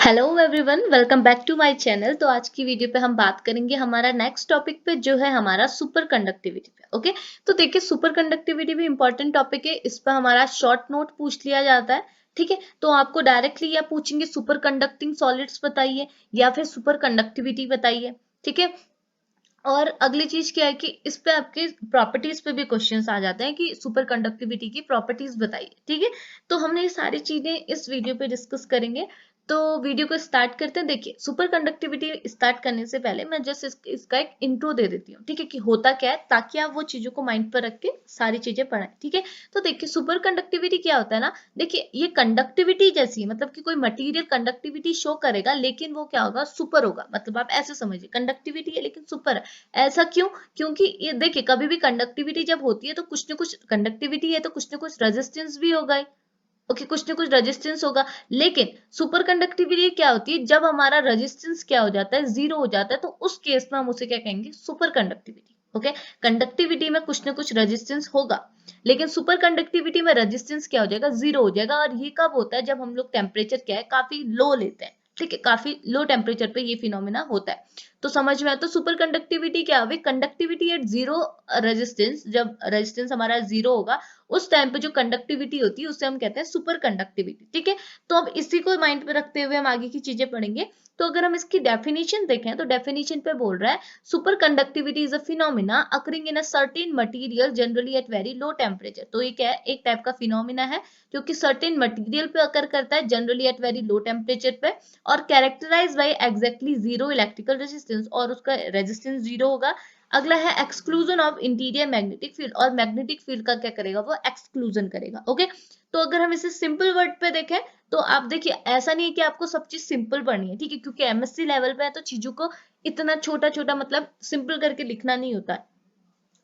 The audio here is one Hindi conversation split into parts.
Hello everyone, welcome back to my channel. तो आज की वीडियो पे हम बात करेंगे हमारा नेक्स्ट टॉपिक पे, जो है हमारा सुपर कंडक्टिविटी पे। ओके, तो देखिए सुपर कंडक्टिविटी भी इंपॉर्टेंट टॉपिक है। इस पर हमारा शॉर्ट नोट पूछ लिया जाता है। ठीक है, तो आपको डायरेक्टली या पूछेंगे सुपर कंडक्टिंग सॉलिड्स बताइए या फिर सुपर कंडक्टिविटी बताइए। ठीक है, और अगली चीज क्या है कि इस पे आपके प्रॉपर्टीज पे भी क्वेश्चंस आ जाते हैं कि सुपर कंडक्टिविटी की प्रॉपर्टीज बताइए। ठीक है, तो हमने ये सारी चीजें इस वीडियो पे डिस्कस करेंगे। तो वीडियो को स्टार्ट करते हैं। देखिए, सुपर कंडक्टिविटी स्टार्ट करने से पहले मैं जस्ट इसका एक इंट्रो दे देती हूँ। ठीक है, कि होता क्या है, ताकि आप वो चीजों को माइंड पर रख के सारी चीजें पढ़ें। ठीक है, तो देखिए सुपर कंडक्टिविटी क्या होता है ना। देखिए, ये कंडक्टिविटी जैसी है, मतलब कि कोई मटेरियल कंडक्टिविटी शो करेगा, लेकिन वो क्या होगा, सुपर होगा। मतलब आप ऐसे समझिए, कंडक्टिविटी है लेकिन सुपर है। ऐसा क्यों? क्योंकि ये देखिए, कभी भी कंडक्टिविटी जब होती है तो कुछ ना कुछ कंडक्टिविटी है, तो कुछ ना कुछ रेजिस्टेंस भी होगा। ओके, कुछ ना कुछ रेजिस्टेंस होगा। लेकिन सुपर कंडक्टिविटी क्या होती है, जब हमारा रेजिस्टेंस क्या हो जाता है, जीरो हो जाता है, तो उस केस में हम उसे क्या कहेंगे, सुपर कंडक्टिविटी। ओके, कंडक्टिविटी में कुछ ना कुछ रेजिस्टेंस होगा, लेकिन सुपर कंडक्टिविटी में रेजिस्टेंस क्या हो जाएगा, जीरो हो जाएगा। और ये कब होता है, जब हम लोग टेम्परेचर क्या है, काफी लो लेते हैं। ठीक है, काफी लो टेम्परेचर पे ये फिनोमिना होता है। तो समझ में आया। तो सुपर कंडक्टिविटी क्या हुई, कंडक्टिविटी एट जीरो रेजिस्टेंस। जब रेजिस्टेंस हमारा जीरो होगा, उस टाइम पे जो कंडक्टिविटी होती है उसे हम कहते हैं सुपर कंडक्टिविटी। ठीक है, तो अब इसी को माइंड पे रखते हुए हम आगे की चीजें पढ़ेंगे। तो अगर हम इसकी डेफिनेशन देखें, तो डेफिनेशन पे बोल रहा है superconductivity is a phenomenon occurring in a certain material generally at very low temperature. तो ये क्या है, एक टाइप का फिनोमिना है जो कि सर्टेन मटेरियल पे अकर करता है, generally at very low temperature पे, और characterize by exactly zero electrical resistance, और उसका रेजिस्टेंस जीरो होगा। अगला है exclusion of interior magnetic field, और मैग्नेटिक फील्ड का क्या करेगा, वो एक्सक्लूजन करेगा। ओके, तो अगर हम इसे सिंपल वर्ड पे देखें, तो आप देखिए, ऐसा नहीं है कि आपको सब चीज सिंपल पढ़नी है। ठीक है, क्योंकि एमएससी लेवल पे है तो चीजों को इतना छोटा छोटा मतलब सिंपल करके लिखना नहीं होता है।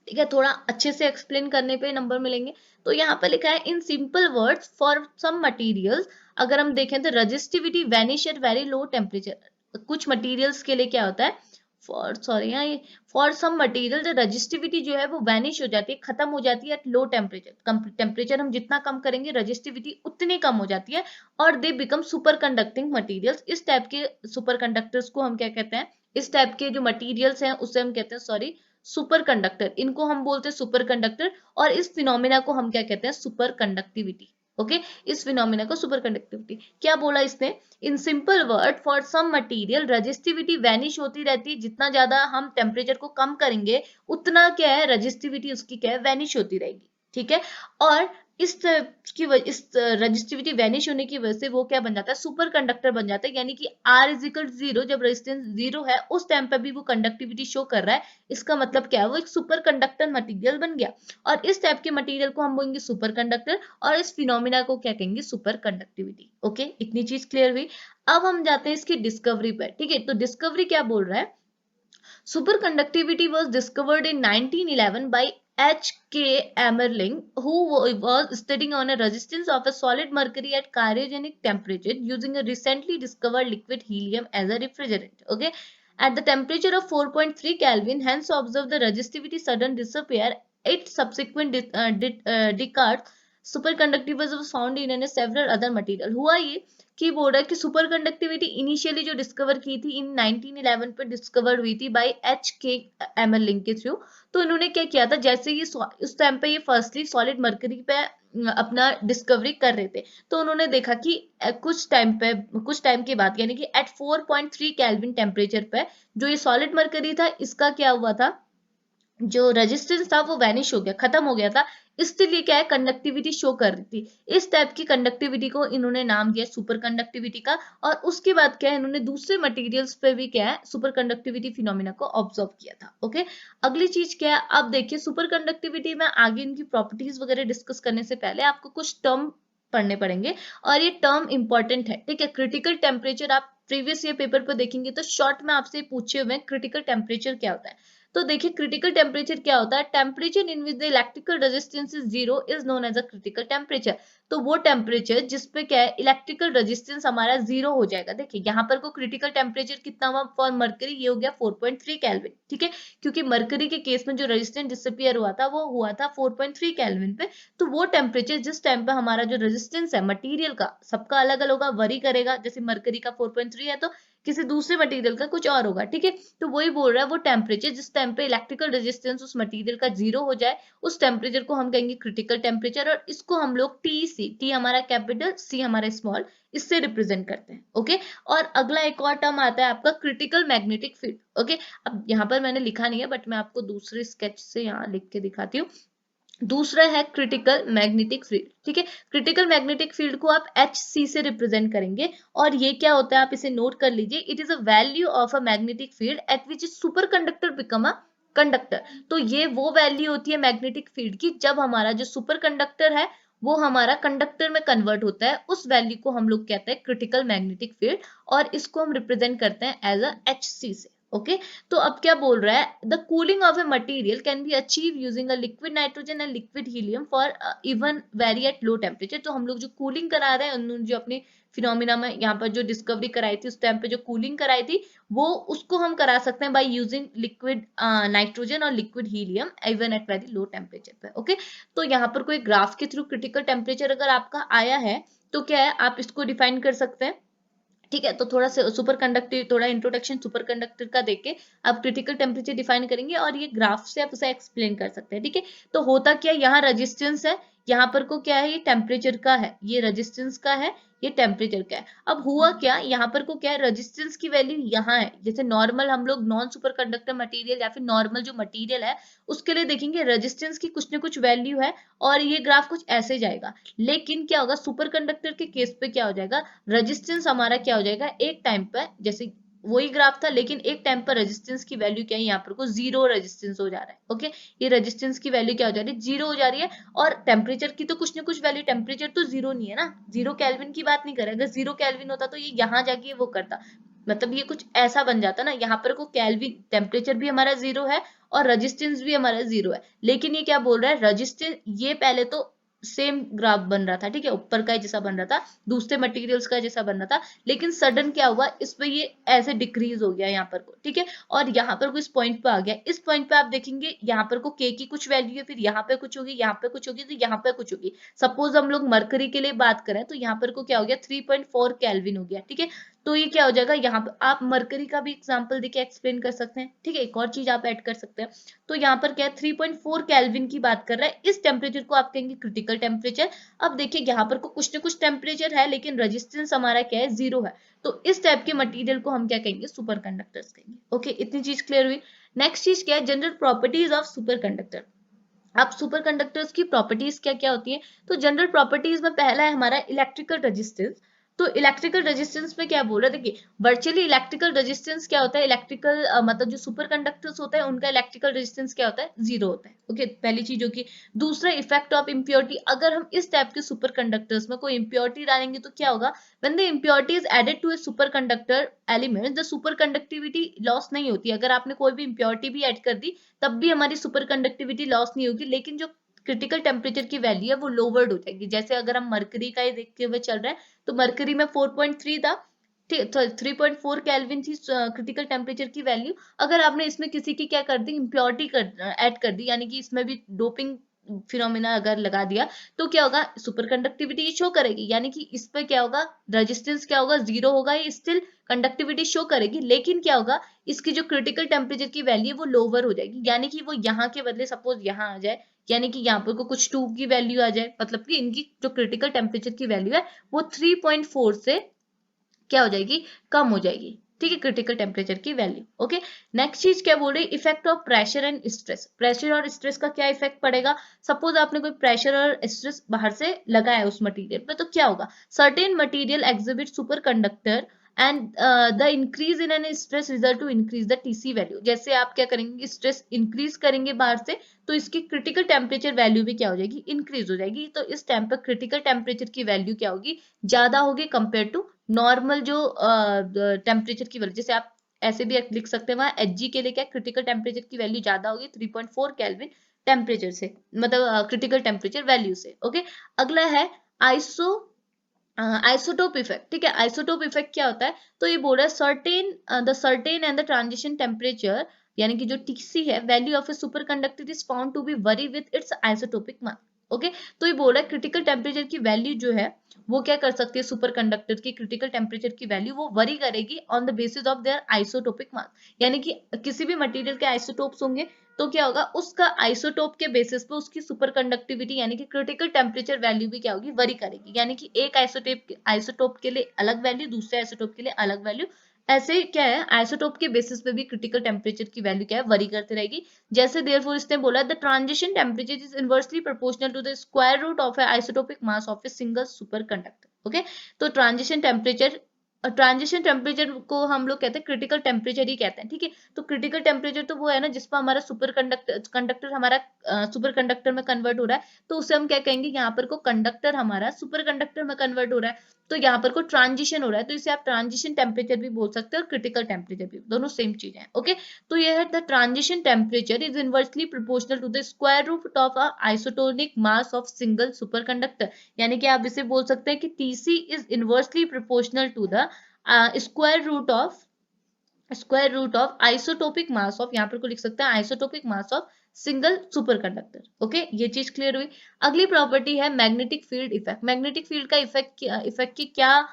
ठीक है, थोड़ा अच्छे से एक्सप्लेन करने पे नंबर मिलेंगे। तो यहाँ पे लिखा है in simple words for some materials. अगर हम देखें तो resistivity vanish at very low temperature. कुछ मटेरियल्स के लिए क्या होता है, फॉर सॉरी यहाँ ये फॉर सम मटेरियल जो रजिस्टिविटी जो है वो वैनिश हो जाती है, खत्म हो जाती है एट लो टेम्परेचर। टेम्परेचर हम जितना कम करेंगे, रजिस्टिविटी उतनी कम हो जाती है, और they become super conducting materials. इस टाइप के सुपर कंडक्टर्स को हम क्या कहते हैं, इस टाइप के जो मटीरियल्स हैं उसे हम कहते हैं, सॉरी, सुपर कंडक्टर। इनको हम बोलते हैं सुपर कंडक्टर, और इस फिनोमिना को हम क्या कहते हैं, सुपर कंडक्टिविटी। ओके, इस फिनोमिना को सुपर कंडक्टिविटी क्या बोला इसने, in simple word for some material resistivity vanish होती रहती है। जितना ज्यादा हम टेम्परेचर को कम करेंगे, उतना क्या है, रजिस्टिविटी उसकी क्या है, वैनिश होती रहेगी। ठीक है, और इस रजिस्टिविटी वैनिश होने की वजह से वो क्या बन जाता है, सुपर कंडक्टर बन जाता है। यानी कि R इज इक्वल जीरो, जब रेजिस्टेंस जीरो है उस टाइम पे भी वो कंडक्टिविटी शो कर रहा है। इसका मतलब क्या है, वो एक सुपर कंडक्टर मटेरियल बन गया। और इस टाइप के मटेरियल को हम बोलेंगे सुपर कंडक्टर, और इस फिनोमिना को क्या कहेंगे, सुपर कंडक्टिविटी। ओके, इतनी चीज क्लियर हुई। अब हम जाते हैं इसकी डिस्कवरी पर। ठीक है, तो डिस्कवरी क्या बोल रहा है, superconductivity was discovered in 1911 by H.K. Emerling, who was studying on a resistance of a solid mercury at cryogenic temperature using a recently discovered liquid helium as a refrigerant. Okay, at the temperature of 4.3 Kelvin, hence observe the resistivity sudden disappear. It subsequent decades, superconductivity was found in several other material. हुआ ये कि बोल रहा है कि सुपर कंडक्टिविटी इनिशियली जो डिस्कवर की थी इन 1911 पे डिस्कवर हुई थी बाय H.K. एमरलिंग के थ्रू। तो इन्होंने क्या किया था, जैसे ये उस टाइम पे ये फर्स्टली सॉलिड मरकरी पे अपना डिस्कवरी कर रहे थे, तो उन्होंने देखा कि कुछ टाइम के बाद, यानी कि एट 4.3 केल्विन टेम्परेचर पे जो ये सॉलिड मरकरी था, इसका क्या हुआ था, जो रेजिस्टेंस था वो वैनिश हो गया, खत्म हो गया था। इसलिए क्या है, कंडक्टिविटी शो कर रही थी। इस टाइप की कंडक्टिविटी को इन्होंने नाम दिया सुपर कंडक्टिविटी का। और उसके बाद क्या है, इन्होंने दूसरे मटेरियल्स पे भी क्या है, सुपर कंडक्टिविटी फिनोमिना को ऑब्जर्व किया था। ओके, अगली चीज क्या है, अब देखिए सुपर कंडक्टिविटी में आगे इनकी प्रॉपर्टीज वगैरह डिस्कस करने से पहले आपको कुछ टर्म पढ़ने पड़ेंगे, और ये टर्म इंपॉर्टेंट है। ठीक है, क्रिटिकल टेम्परेचर आप प्रीवियस ईयर पेपर पर देखेंगे तो शॉर्ट में आपसे पूछे हुए क्रिटिकल टेम्परेचर क्या होता है। तो देखिए, क्रिटिकल टेम्परेचर क्या होता है, temperature in which the electrical resistance is zero is known as a critical temperature. तो वो टेम्परेचर जिसपे क्या है इलेक्ट्रिकल रेजिस्टेंस हमारा 0 हो जाएगा। देखिए यहाँ पर को क्रिटिकल टेम्परेचर कितना हुआ फॉर मरकरी, ये हो गया 4.3 केल्विन, ठीक है, क्योंकि मरकरी के केस में जो रेजिस्टेंस डिसअपियर हुआ था वो हुआ था 4.3 केल्विन पे। तो वो टेम्परेचर जिस टाइम पे हमारा जो रेजिस्टेंस है मटेरियल का सबका अलग अलग होगा, वरी करेगा, जैसे मरकरी का 4.3 है तो किसी दूसरे मटेरियल का कुछ और होगा, ठीक है। तो वही बोल रहा है वो टेम्परेचर जिस टाइम पे इलेक्ट्रिकल रेजिस्टेंस उस मटेरियल का 0 हो जाए, उस टेम्परेचर को हम कहेंगे क्रिटिकल टेम्परेचर, और इसको हम लोग टी टी हमारा कैपिटल, सी हमारा स्मॉल, इससे रिप्रेजेंट करते हैं। ओके, और अगला एक और टर्म आता है आपका क्रिटिकल मैग्नेटिक फील्ड। ओके, अब यहाँ पर मैंने लिखा नहीं है बट मैं आपको दूसरे स्केच से यहाँ लिख के दिखाती हूँ। दूसरा है क्रिटिकल मैग्नेटिक फील्ड, ठीक है। क्रिटिकल मैग्नेटिक फील्ड को आप HC से रिप्रेजेंट करेंगे, और ये क्या होता है आप इसे नोट कर लीजिए। It is a value of a magnetic field at which super conductor become a conductor. तो ये वो वैल्यू होती है मैग्नेटिक फील्ड की जब हमारा जो सुपर कंडक्टर है वो हमारा कंडक्टर में कन्वर्ट होता है, उस वैल्यू को हम लोग कहते हैं क्रिटिकल मैग्नेटिक फील्ड, और इसको हम रिप्रेजेंट करते हैं एज अ HC से। ओके, तो अब क्या बोल रहा है, the cooling of a material can be achieve using a liquid nitrogen and liquid helium for even very at low temperature. तो हम लोग जो कूलिंग करा रहे हैं उन्होंने जो अपनी फिनोमिना में यहाँ पर जो डिस्कवरी कराई थी उस टाइम पे जो कूलिंग कराई थी वो उसको हम करा सकते हैं बाय यूजिंग लिक्विड नाइट्रोजन और liquid helium even at very low temperature पे। ओके, तो यहाँ पर कोई ग्राफ के थ्रू क्रिटिकल टेम्परेचर अगर आपका आया है तो क्या है आप इसको डिफाइन कर सकते हैं, ठीक है। तो थोड़ा सा सुपर कंडक्टिव, थोड़ा इंट्रोडक्शन सुपर कंडक्टर का देके आप क्रिटिकल टेम्परेचर डिफाइन करेंगे और ये ग्राफ से आप उसे एक्सप्लेन कर सकते हैं, ठीक है। तो होता क्या, यहाँ रेजिस्टेंस है, यहाँ पर को क्या है ये टेम्परेचर का है, ये रेजिस्टेंस का है, ये टेम्परेचर का है। अब हुआ क्या, यहाँ पर को क्या है रेजिस्टेंस की वैल्यू यहाँ है। जैसे नॉर्मल हम लोग नॉन सुपर कंडक्टर मटेरियल या फिर नॉर्मल जो मटेरियल है उसके लिए देखेंगे रेजिस्टेंस की कुछ ना कुछ वैल्यू है और ये ग्राफ कुछ ऐसे जाएगा। लेकिन क्या होगा सुपर कंडक्टर के केस पे क्या हो जाएगा, रेजिस्टेंस हमारा क्या हो जाएगा एक टाइम पर, जैसे वही ग्राफ था लेकिन एक टाइम पर रेजिस्टेंस की वैल्यू क्या है यहाँ पर को 0 रेजिस्टेंस हो जा रहा है। ओके, ये रेजिस्टेंस की वैल्यू क्या हो जा रही है, 0 हो जा रही है। और टेम्परेचर की तो कुछ ना कुछ वैल्यू, टेम्परेचर तो 0 नहीं है ना, 0 केल्विन की बात नहीं कर रहे। अगर 0 केल्विन होता तो ये यहाँ जाके वो करता, मतलब ये कुछ ऐसा बन जाता ना, यहाँ पर को केल्विन टेम्परेचर भी हमारा 0 है और रेजिस्टेंस भी हमारा 0 है। लेकिन ये क्या बोल रहा है, रेजिस्टेंस ये पहले तो सेम ग्राफ बन रहा था, ठीक है, ऊपर का जैसा बन रहा था, दूसरे मटेरियल्स का जैसा बन रहा था, लेकिन सडन क्या हुआ इस पे ये ऐसे डिक्रीज हो गया यहाँ पर को, ठीक है। और यहाँ पर को इस पॉइंट पे आ गया, इस पॉइंट पे आप देखेंगे यहाँ पर को के की कुछ वैल्यू है, फिर यहाँ पे कुछ होगी, यहाँ पे कुछ होगी, तो यहाँ पे कुछ होगी। सपोज हम लोग मरकरी के लिए बात करें तो यहाँ पर को क्या हो गया 3.4 केल्विन हो गया, ठीक है। तो ये क्या हो जाएगा, यहाँ पर आप मरकरी का भी एग्जाम्पल देके एक्सप्लेन कर सकते हैं, ठीक है। एक और चीज आप ऐड कर सकते हैं, तो यहाँ पर क्या है 3.4 केल्विन की बात कर रहा है, इस टेम्परेचर को आप कहेंगे क्रिटिकल टेम्परेचर। अब देखिए यहाँ पर को कुछ ना कुछ टेम्परेचर है लेकिन रेजिस्टेंस हमारा क्या है 0 है, तो इस टाइप के मटेरियल को हम क्या कहेंगे सुपर कंडक्टर्स कहेंगे। ओके, इतनी चीज क्लियर हुई। नेक्स्ट चीज क्या है, general properties of super conductor. अब सुपर कंडक्टर्स की प्रॉपर्टीज क्या क्या होती है, तो जनरल प्रॉपर्टीज में पहला है हमारा इलेक्ट्रिकल रेजिस्टेंस। तो इलेक्ट्रिकल रेजिस्टेंस में क्या बोल रहा है, देखिए वर्चुअली इलेक्ट्रिकल रेजिस्टेंस क्या होता है, इलेक्ट्रिकल मतलब जो सुपर कंडक्टर्स होते हैं उनका इलेक्ट्रिकल रेजिस्टेंस क्या होता है, 0 होता है। ओके, पहली चीज होगी। दूसरा इफेक्ट ऑफ इम्प्योरिटी, अगर हम इस टाइप के सुपर कंडक्टर्स में कोई इम्प्योरिटी डालेंगे तो क्या होगा, when the impurity is added to a superconductor element the superconductivity loss नहीं होती। अगर आपने कोई भी इम्प्योरिटी भी ऐड कर दी तब भी हमारी सुपर कंडक्टिविटी लॉस नहीं होगी, लेकिन जो क्रिटिकल टेम्परेचर की वैल्यू है वो लोवर्ड हो जाएगी। जैसे अगर हम मरकरी का ही देखते हुए चल रहे हैं तो मरकरी में 4.3 था, 3.4 केल्विन थी क्रिटिकल टेम्परेचर की वैल्यू। अगर आपने इसमें किसी की क्या कर दी इम्प्योरिटी ऐड कर दी, यानी कि इसमें भी डोपिंग फिनोमिना अगर लगा दिया तो क्या होगा सुपर कंडक्टिविटी शो करेगी, यानी कि इस पे क्या होगा रेजिस्टेंस क्या होगा 0 होगा, ये स्टिल कंडक्टिविटी शो करेगी। लेकिन क्या होगा इसकी जो क्रिटिकल टेम्परेचर की वैल्यू वो लोअर हो जाएगी, यानी कि वो यहाँ के बदले सपोज यहाँ आ जाए, यानी कि यहाँ पर को कुछ 2 की वैल्यू आ जाए, मतलब कि इनकी जो क्रिटिकल टेम्परेचर की वैल्यू है वो 3.4 से क्या हो जाएगी, कम हो जाएगी, ठीक है, क्रिटिकल टेम्परेचर की वैल्यू। ओके, नेक्स्ट चीज क्या बोल रही है, effect of pressure and stress. Pressure और स्ट्रेस का क्या इफेक्ट पड़ेगा, सपोज आपने कोई प्रेशर और स्ट्रेस बाहर से लगाया उस मटेरियल पे तो क्या होगा, certain material exhibit superconductor and the increase in an stress result to increase the TC value. जैसे आप क्या करेंगे स्ट्रेस इंक्रीज करेंगे बाहर से तो इसकी क्रिटिकल टेम्परेचर वैल्यू भी क्या हो जाएगी, इंक्रीज हो जाएगी। तो इस टाइम पर क्रिटिकल टेम्परेचर की वैल्यू क्या होगी, ज्यादा होगी कंपेयर टू नॉर्मल जो टेम्परेचर की वैल्यू। जैसे आप ऐसे भी लिख सकते हैं वहां एचजी के लिए क्या क्रिटिकल टेम्परेचर की वैल्यू ज्यादा होगी 3.4 केल्विन टेम्परेचर से, मतलब क्रिटिकल टेम्परेचर वैल्यू से। ओके, अगला है आइसोटोप इफेक्ट, ठीक है। आइसोटोप इफेक्ट क्या होता है, तो ये बोल रहा है certain and the transition temperature, यानी कि जो टीसी है, value of a superconductor is found to be vary with its isotopic mass. Okay, तो ये बोल रहा है क्रिटिकल टेम्परेचर की वैल्यू जो है वो क्या कर सकती है, सुपर कंडक्टर की क्रिटिकल टेम्परेचर की वैल्यू वो वरी करेगी on the basis of their isotopic mass, यानी कि किसी भी मटेरियल के आइसोटोप्स होंगे तो क्या होगा, उसका आइसोटोप के बेसिस पे उसकी सुपर कंडक्टिविटी यानी कि क्रिटिकल टेम्परेचर वैल्यू भी क्या होगी, वरी करेगी। यानी कि एक आइसोटोप के लिए अलग वैल्यू, दूसरे आइसोटोप के लिए अलग वैल्यू, ऐसे क्या है आइसोटोप के बेसिस पे भी क्रिटिकल टेम्परेचर की वैल्यू क्या है, वरी करती रहेगी। जैसे देयरफॉर इसने बोला the transition temperature is inversely proportional to the square root of a isotopic mass of a single superconductor. Okay, तो ट्रांजिशन टेम्परेचर को हम लोग कहते हैं क्रिटिकल टेम्परेचर ही कहते हैं, ठीक है। तो क्रिटिकल टेम्परेचर तो वो है ना जिसमें हमारा सुपर कंडक्टर हमारा सुपर कंडक्टर में कन्वर्ट हो रहा है, तो उसे हम क्या कहेंगे, यहाँ पर को कंडक्टर हमारा सुपर कंडक्टर में कन्वर्ट हो रहा है, तो यहाँ पर को ट्रांजिशन हो रहा है, तो इसे आप ट्रांजिशन टेम्परेचर भी बोल सकते हैं और क्रिटिकल टेम्परेचर भी, दोनों सेम चीज है। ओके, तो यह है the transition temperature is inversely proportional to the square root of a isotonic mass of single superconductor, यानी कि आप इसे बोल सकते हैं कि TC is inversely proportional to the square root of isotopic mass of, यहाँ पर को लिख सकते हैं isotopic mass of single superconductor. Okay, ये चीज क्लियर हुई। अगली प्रॉपर्टी है magnetic field effect. Magnetic field का इफेक्ट की क्या,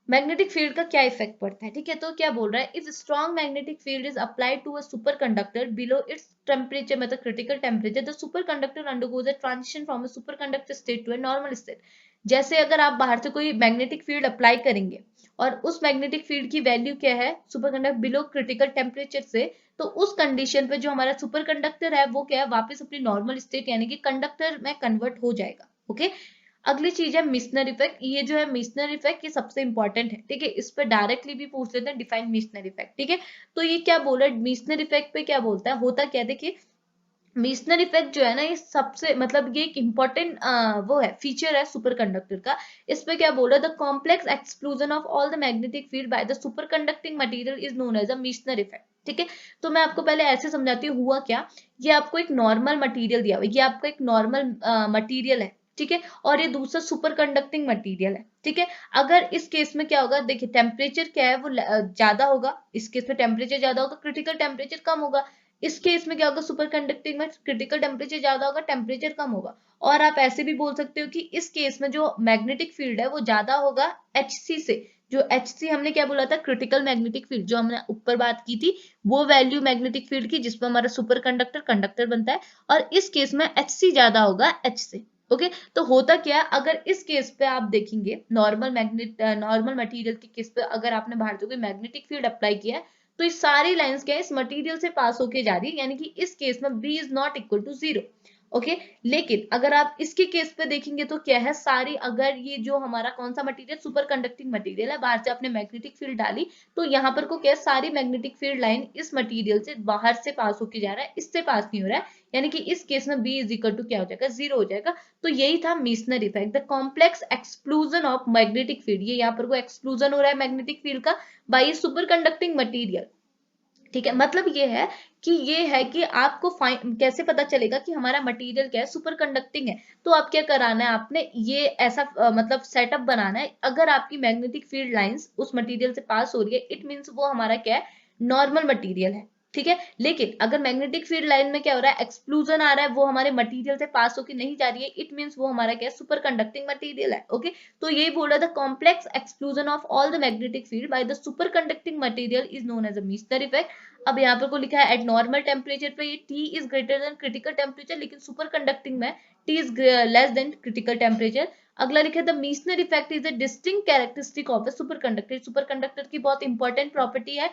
मैग्नेटिक फील्ड का क्या इफेक्ट पड़ता है, ठीक है। तो क्या बोल रहा है, if strong magnetic field is applied to a superconductor below its temperature, मतलब critical temperature, the superconductor undergoes a transition from a superconductor state to a normal state. जैसे अगर आप बाहर से कोई मैग्नेटिक फील्ड अप्लाई करेंगे और उस मैग्नेटिक फील्ड की वैल्यू क्या है, super conductor below critical temperature से, तो उस कंडीशन पे जो हमारा सुपर कंडक्टर है वो क्या है, वापस अपनी नॉर्मल स्टेट यानी कि कंडक्टर में कन्वर्ट हो जाएगा। ओके, अगली चीज है मिशनर इफेक्ट। ये जो है मिशनर इफेक्ट ये सबसे इंपॉर्टेंट है, ठीक है। इस पर डायरेक्टली भी पूछ लेते हैं, डिफाइन मिशनर इफेक्ट, ठीक है। तो ये क्या बोल रहा है, मिशनर इफेक्ट पे क्या बोलता है, होता क्या है, देखिए मिशनर इफेक्ट जो है ना, ये सबसे मतलब ये एक इम्पोर्टेंट वो है, फीचर है सुपर कंडक्टर का। इस पे क्या बोल रहा है, the complex exclusion of all the magnetic field by the superconducting material is known as a Meissner effect, ठीक है। तो मैं आपको पहले ऐसे समझाती हूँ हुआ क्या। ये आपको एक नॉर्मल मटेरियल दिया हुआ है, ये आपका एक नॉर्मल मटेरियल है, ठीक है, और ये दूसरा सुपर कंडक्टिंग मटेरियल है, ठीक है। अगर इस केस में क्या होगा, देखिए टेम्परेचर क्या है वो ज्यादा होगा, इस केस में टेम्परेचर ज्यादा होगा, क्रिटिकल टेम्परेचर कम होगा। इस केस में क्या होगा, सुपर कंडक्टिंग में क्रिटिकल टेम्परेचर ज्यादा होगा, टेम्परेचर कम होगा। और आप ऐसे भी बोल सकते हो कि इस केस में जो मैग्नेटिक फील्ड है वो ज्यादा होगा HC से। जो HC हमने क्या बोला था, क्रिटिकल मैग्नेटिक फील्ड, जो हमने ऊपर बात की थी, वो वैल्यू मैग्नेटिक फील्ड की जिसमें हमारा सुपर कंडक्टर कंडक्टर बनता है, और इस केस में HC ज्यादा होगा H से। ओके, तो होता क्या है, अगर इस केस पे आप देखेंगे नॉर्मल मटेरियल के केस पे, अगर आपने बाहर से कोई मैग्नेटिक फील्ड अप्लाई किया है, तो ये सारी लाइंस क्या है, इस मटेरियल से पास होके जा रही है, यानी कि इस केस में B is not equal to 0। Okay, लेकिन अगर आप इसके केस पे देखेंगे तो क्या है, सारी अगर ये जो हमारा कौन सा मटेरियल, सुपर कंडक्टिंग मटेरियल है, बाहर से आपने मैग्नेटिक फील्ड डाली, तो यहाँ पर को क्या है, सारी मैग्नेटिक फील्ड लाइन इस मटेरियल से बाहर से पास होके जा रहा है, इससे पास नहीं हो रहा है, यानी कि इस केस में B इज इक्वल टू क्या हो जाएगा, 0 हो जाएगा। तो यही था Meissner effect, the complex exclusion of magnetic field. ये यहाँ पर को एक्सक्लूजन हो रहा है मैग्नेटिक फील्ड का बाई सुपर कंडक्टिंग मटीरियल, ठीक है। मतलब ये है कि आपको कैसे पता चलेगा कि हमारा मटेरियल क्या है, सुपर कंडक्टिंग है। तो आप क्या कराना है, आपने ये ऐसा मतलब सेटअप बनाना है, अगर आपकी मैग्नेटिक फील्ड लाइंस उस मटेरियल से पास हो रही है, इट मींस वो हमारा क्या है, नॉर्मल मटेरियल है, ठीक है। लेकिन अगर मैग्नेटिक फील्ड लाइन में क्या हो रहा है, एक्सक्लूजन आ रहा है, वो हमारे मटेरियल से पास होकर नहीं जा रही है, इट मींस वो हमारा क्या है, सुपर कंडक्टिंग मटेरियल है। ओके, तो यही बोल रहा था, complex exclusion of all the magnetic field by the superconducting material is known as a Meissner effect. अब यहाँ पर को लिखा है एट नॉर्मल टेम्परेचर पे ये T is greater than critical temperature, लेकिन सुपर कंडक्टिंग में T is less than critical temperature. अगला लिखा है the Meissner effect is a distinct characteristic of a superconductor. Superconductor की बहुत इंपॉर्टेंट प्रॉपर्टी है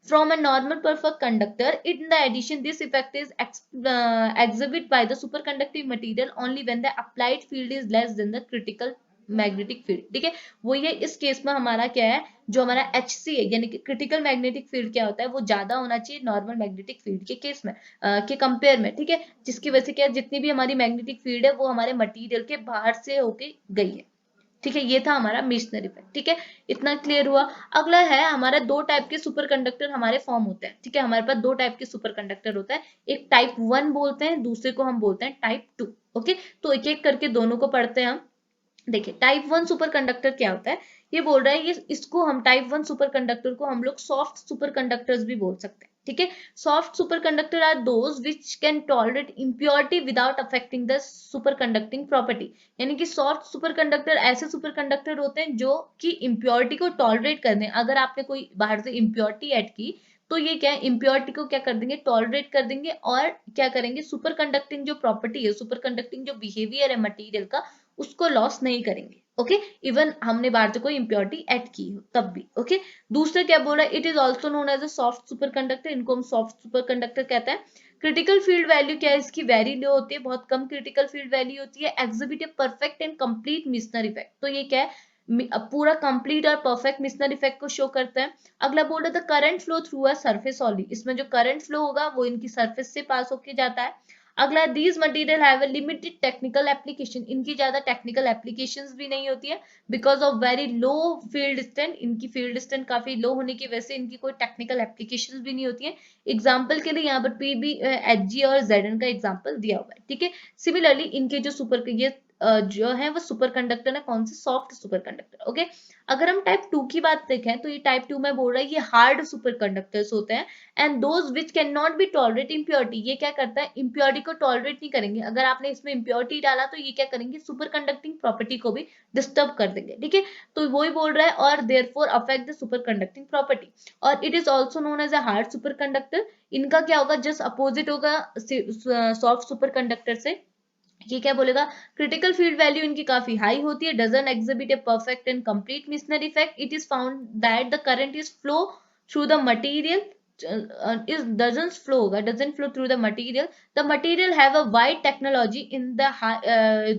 from a normal perfect conductor. In the addition, this effect is exhibited by the superconducting material only when the applied field is less than the critical magnetic field, ठीक है। वो ये इस केस में हमारा क्या है, जो हमारा HC है यानी कि क्रिटिकल मैग्नेटिक फील्ड क्या होता है, वो ज्यादा होना चाहिए नॉर्मल मैग्नेटिक फील्ड के केस में के कंपेयर में, ठीक है। जिसकी वजह से क्या, जितनी भी हमारी मैग्नेटिक फील्ड है वो हमारे मटेरियल के बाहर से होके गई है, ठीक है। ये था हमारा मेसनर इफेक्ट, ठीक है। इतना क्लियर हुआ। अगला है हमारा, दो टाइप के सुपर कंडक्टर हमारे फॉर्म होते हैं, ठीक है। हमारे पास दो टाइप के सुपर कंडक्टर होता है, एक टाइप 1 बोलते हैं, दूसरे को हम बोलते हैं टाइप 2। ओके, तो एक एक करके दोनों को पढ़ते हैं हम। देखिए टाइप 1 सुपर कंडक्टर क्या होता है, ये बोल रहा है ये इसको हम टाइप 1 सुपर कंडक्टर को हम लोग सॉफ्ट सुपर कंडक्टर्स भी बोल सकते हैं, ठीक है। Soft superconductor are those which can tolerate impurity without affecting the superconducting property. यानी कि सॉफ्ट सुपर कंडक्टर ऐसे सुपर कंडक्टर होते हैं जो कि इम्प्योरिटी को टॉलरेट कर दें। अगर आपने कोई बाहर से इम्प्योरिटी ऐड की तो ये क्या है, इम्प्योरिटी को क्या कर देंगे, टॉलरेट कर देंगे, और क्या करेंगे, सुपर कंडक्टिंग जो प्रॉपर्टी है, सुपर कंडक्टिंग जो बिहेवियर है मटेरियल का, उसको लॉस नहीं करेंगे। ओके, इवन हमने बाहर से कोई इम्प्योरिटी ऐड की हो तब भी। ओके, दूसरा क्या बोल रहा है, it is also known as a soft superconductor, इनको हम सॉफ्ट सुपर कंडक्टर कहते हैं। क्रिटिकल फील्ड वैल्यू क्या है इसकी, वेरी लो होती है, बहुत कम क्रिटिकल फील्ड वैल्यू होती है। Exhibit a perfect and complete Meissner effect, तो ये क्या है, पूरा कंप्लीट और परफेक्ट मिसनर इफेक्ट को शो करता है। अगला बोल रहा था current flow through a surface only, इसमें जो करंट फ्लो होगा वो इनकी सरफेस से पास होके जाता है। अगला, these material have a limited technical application, इनकी ज्यादा टेक्निकल एप्लीकेशंस भी नहीं होती है because of very low field strength, इनकी फील्ड स्ट्रेंथ काफी लो होने की वजह से इनकी कोई टेक्निकल एप्लीकेशंस भी नहीं होती है। एग्जाम्पल के लिए यहाँ पर पीबी, एचजी और जेडन का एग्जाम्पल दिया हुआ है, ठीक है। सिमिलरली इनके जो सुपर ये जो है वो सुपर कंडक्टर है, कौन से, सॉफ्ट सुपर कंडक्टर। ओके, अगर हम टाइप 2 की बात देखें तो ये टाइप 2 में बोल रहा है ये हार्ड सुपर कंडक्टर्स होते हैं, and those which can not be tolerate impurity, ये क्या करता है, इम्प्योरिटी को टॉलरेट नहीं करेंगे। अगर आपने इसमें इम्प्योरिटी डाला तो ये क्या करेंगे, सुपर कंडक्टिंग प्रॉपर्टी को भी डिस्टर्ब कर देंगे, ठीक है। तो वही बोल रहा है, और therefore affect the superconducting property. और it is also known as a hard superconductor, इनका क्या होगा, जस्ट अपोजिट होगा सॉफ्ट सुपर कंडक्टर से। ये क्या बोलेगा, क्रिटिकल फील्ड वैल्यू इनकी काफी हाई होती है, doesn't exhibit a perfect and complete Meissner effect, it is found that the current is flow through the material, is doesn't flow होगा, doesn't flow through the material, the material have a wide technology in the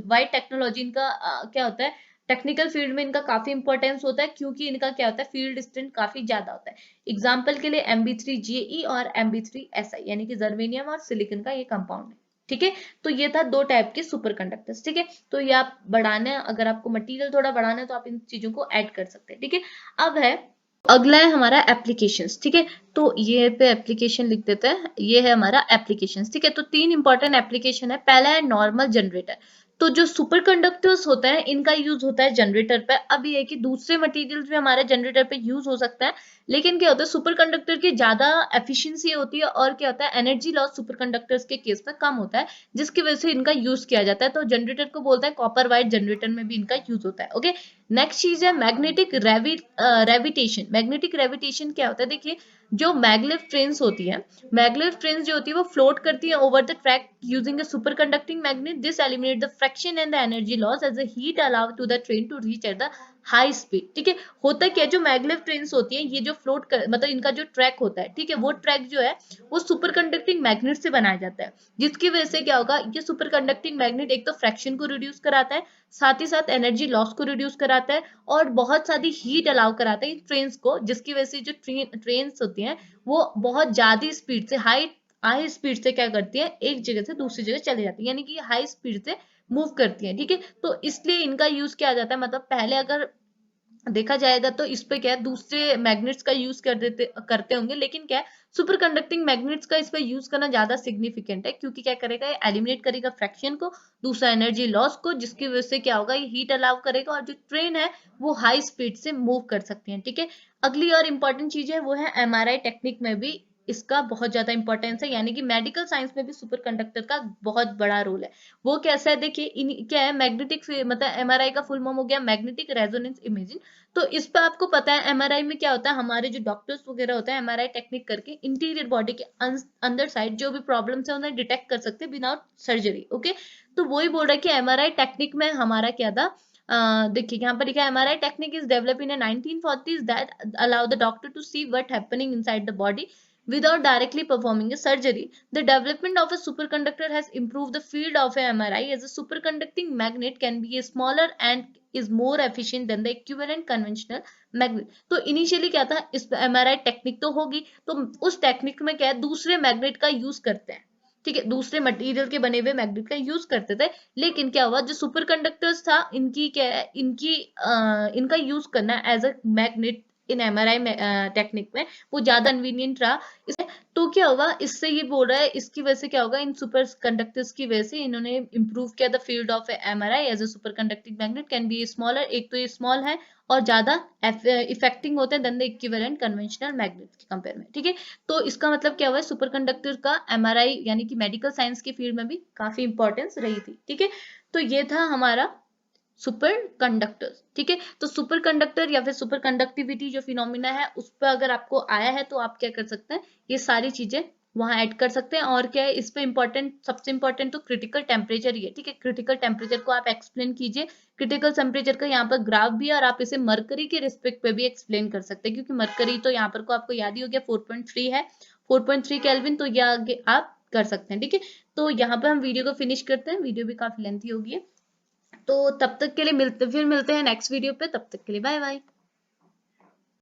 wide technology, इनका क्या होता है, टेक्निकल फील्ड में इनका काफी इंपॉर्टेंस होता है, क्योंकि इनका क्या होता है, फील्ड स्ट्रेंथ काफी ज्यादा होता है। एग्जाम्पल के लिए Mb3Je और Mb3Si, यानी कि जर्मेनियम और सिलिकॉन का ये कंपाउंड है, ठीक है। तो ये था दो टाइप के सुपर कंडक्टर्स, ठीक है। तो ये आप बढ़ाना है, अगर आपको मटेरियल थोड़ा बढ़ाना है तो आप इन चीजों को ऐड कर सकते हैं, ठीक है। अब है, अगला है हमारा एप्लीकेशंस, ठीक है। तो ये पे एप्लीकेशन लिख देते हैं, ये है हमारा एप्लीकेशंस, ठीक है। तो तीन इंपॉर्टेंट एप्लीकेशन है, पहला है नॉर्मल जनरेटर। तो जो सुपर कंडक्टर्स होते हैं इनका यूज होता है जनरेटर पे। अब ये है कि दूसरे मटेरियल्स भी हमारे जनरेटर पे यूज हो सकता है, लेकिन क्या होता है, सुपर कंडक्टर की ज्यादा एफिशिएंसी होती है, और क्या होता है, एनर्जी लॉस सुपर कंडक्टर्स के केस में कम होता है, जिसकी वजह से इनका यूज किया जाता है। तो जनरेटर को बोलते हैं कॉपर वाइट जनरेटर में भी इनका यूज होता है। ओके, नेक्स्ट चीज है मैग्नेटिक रेविटेशन। मैग्नेटिक रेविटेशन क्या होता है, देखिए जो मैगलेव ट्रेन्स होती है, मैगलेव ट्रेन्स जो होती है वो फ्लोट करती है over the track using a superconducting magnet, this eliminate the fraction and the energy loss as the heat allow to the train to reach at the high speed, ठीक है। होता क्या है, जो मैगलेव ट्रेन्स होती है ये जो फ्लोट कर, मतलब इनका जो ट्रैक होता है, ठीक है, वो ट्रैक जो है वो सुपर कंडक्टिंग मैग्नेट से बनाया जाता है, जिसकी वजह से क्या होगा, ये सुपर कंडक्टिंग मैग्नेट एक तो फ्रैक्शन को रिड्यूस कराता है, साथ ही साथ एनर्जी लॉस को रिड्यूस कराता है, और बहुत सारी हीट अलाउ कराता है इन ट्रेन्स को, जिसकी वजह से जो ट्रेन्स होती हैं वो बहुत ज्यादा स्पीड से, हाई हाई स्पीड से क्या करती है, एक जगह से दूसरी जगह चले जाती है, यानी कि हाई स्पीड से मूव करती है, ठीक है। तो इसलिए इनका यूज किया जाता है, मतलब पहले अगर देखा जाएगा तो इस पे क्या है, दूसरे मैग्नेट्स का यूज करते होंगे, लेकिन क्या है, सुपर कंडक्टिंग मैग्नेट्स का इस पे यूज करना ज्यादा सिग्निफिकेंट है, क्योंकि क्या करेगा, ये एलिमिनेट करेगा फ्रैक्शन को, दूसरा एनर्जी लॉस को, जिसकी वजह से क्या होगा, ये हीट अलाउ करेगा, और जो ट्रेन है वो हाई स्पीड से मूव कर सकती है, ठीक है। अगली और इंपॉर्टेंट चीज है वो है एमआरआई टेक्निक में भी इसका बहुत ज्यादा इंपॉर्टेंस है, यानी कि मेडिकल साइंस में भी सुपर कंडक्टर का बहुत बड़ा रोल है। वो कैसा है, देखिए क्या है, मैग्नेटिक, मतलब एमआरआई का फुल फॉर्म हो गया मैग्नेटिक रेजोनेंस इमेजिंग। तो इस पे आपको पता है एमआरआई में क्या होता है, हमारे जो डॉक्टर्स वगैरह होते हैं एमआरआई टेक्निक करके इंटीरियर बॉडी के अंदर साइड जो भी प्रॉब्लम्स है उन्हें डिटेक्ट कर सकते हैं विदाउट सर्जरी। ओके, तो वही बोल रहा है कि एमआरआई टेक्निक में हमारा क्या था, देखिए यहाँ पर लिखा है MRI technique is develop in 1940s that allow the doctor to see what happening inside the body without directly performing a surgery. The development of a superconductor has improved the field of a MRI as a superconducting magnet can be smaller and is more efficient than the equivalent conventional magnet. तो इनिशियली क्या था, इस MRI टेक्निक तो होगी, तो उस टेक्निक में क्या है, दूसरे मैग्नेट का यूज करते हैं, ठीक है, दूसरे मटेरियल के बने हुए मैग्नेट का यूज करते थे, लेकिन क्या हुआ, जो सुपर कंडक्टर्स था इनकी क्या है, इनका यूज करना as a magnet in MRI technique में वो ज्यादा कन्वीनियंट रहा। तो क्या होगा, इससे ये बोल रहा है इसकी वजह से क्या होगा, इन सुपर कंडक्टर्स की वजह से इन्होंने इंप्रूव किया the field of MRI as a superconducting magnet can be smaller. एक तो ये स्मॉल है और ज्यादा इफेक्टिंग होते हैं then the equivalent conventional magnet के कंपेयर में, ठीक है। तो इसका मतलब क्या हुआ है, सुपर कंडक्टर का एमआरआई यानी कि मेडिकल साइंस की फील्ड में भी काफी इंपॉर्टेंस रही थी, ठीक है। तो ये था हमारा सुपर कंडक्टर, ठीक है। तो सुपर कंडक्टर या फिर सुपर कंडक्टिविटी जो फिनोमिना है उस पर अगर आपको आया है तो आप क्या कर सकते हैं, ये सारी चीजें वहां ऐड कर सकते हैं। और क्या है इस पे इंपॉर्टेंट, सबसे इंपॉर्टेंट तो क्रिटिकल टेम्परेचर ही है, ठीक है। क्रिटिकल टेम्परेचर को आप एक्सप्लेन कीजिए। क्रिटिकल टेम्परेचर का यहाँ पर ग्राफ भी है और आप इसे मरकरी के रिस्पेक्ट पे भी एक्सप्लेन कर सकते हैं, क्योंकि मरकरी तो यहाँ पर को आपको याद ही हो गया 4.3 है, 4.3 केल्विन। तो ये आगे आप कर सकते हैं, ठीक है। तो यहाँ पे हम वीडियो को फिनिश करते हैं, वीडियो भी काफी लेंथी होगी है। तो तब तक के लिए मिलते हैं नेक्स्ट वीडियो पे, तब तक के लिए बाय बाय।